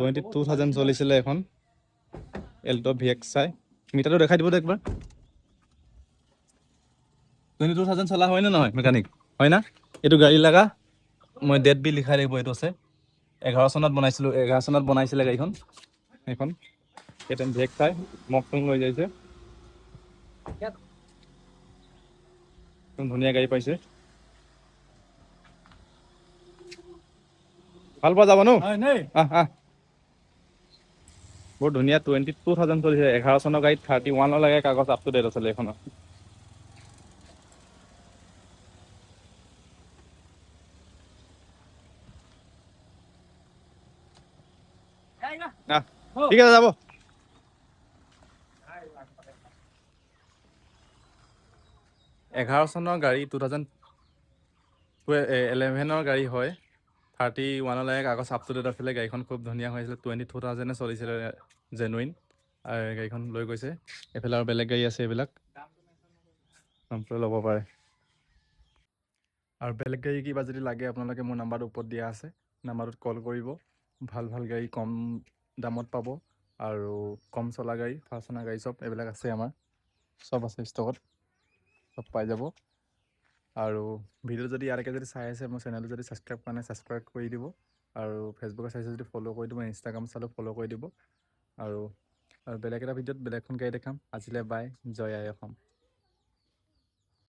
22,000 চলিছিলে এখন Alto VXI মিটাৰটো দেখাই দিব একবাৰ 22,000 চলা হয় নে নহয় মেকানিক হয় না এইটো গাড়ী লাগা মই ডেট বিল লিখাই লাগিব এইটো আছে 11 চনত বনাইছিলোঁ 11 চনত বনাইছিলে গাড়ীখন এখন কেটেন VXI মকটং লৈ যাইছে ধুনীয়া গাড়ী পাইছে ভাল পোৱা যাব ন বহুত ধুনীয়া 22,000 চলিছে 11 চনৰ গাড়ীত 31 লাগে কাগজ আপ টু ডেট আছিলে এইখনৰ ঠিক আছে যাব 11 চনৰ গাড়ী 2011 গাড়ী হয় 31 লাগে কাগজ আপ টু ডেট আছিলে গাড়ীখন খুব ধুনীয়া হৈছিলে 22,000 চলিছিলে জেনুইন আৰু গাড়ীখন লৈ গৈছে এফালে আৰু বেলেগ গাড়ী আছে এইবিলাক ল'ব পাৰে আৰু বেলেগ গাড়ী কিবা যদি লাগে আপোনালোকে মোৰ নাম্বাৰটো ওপৰত দিয়া আছে নাম্বাৰটোত কল কৰিব ভাল ভাল গাড়ী কম দামত পাব আৰু কম চলা গাড়ী ফাৰ্ষ্ট অনা গাড়ী চব এইবিলাক আছে আমাৰ চব আছে ষ্টকত সব পাই যাব আৰু ভিডিঅ' যদি ইয়ালৈকে যদি চাই আছে মোৰ চেনেলটো যদি ছাবস্ক্ৰাইব কৰা নাই ছাবস্ক্ৰাইব কৰি দিব আৰু ফেচবুকত চাইছে যদি ফ'ল' কৰি দিব ইনষ্টাগ্ৰাম চালেও ফ'ল' কৰি দিব আৰু বেলেগ এটা ভিডিঅ'ত বেলেগখন গাড়ী দেখাম আজিলৈ বাই জয় আই অসম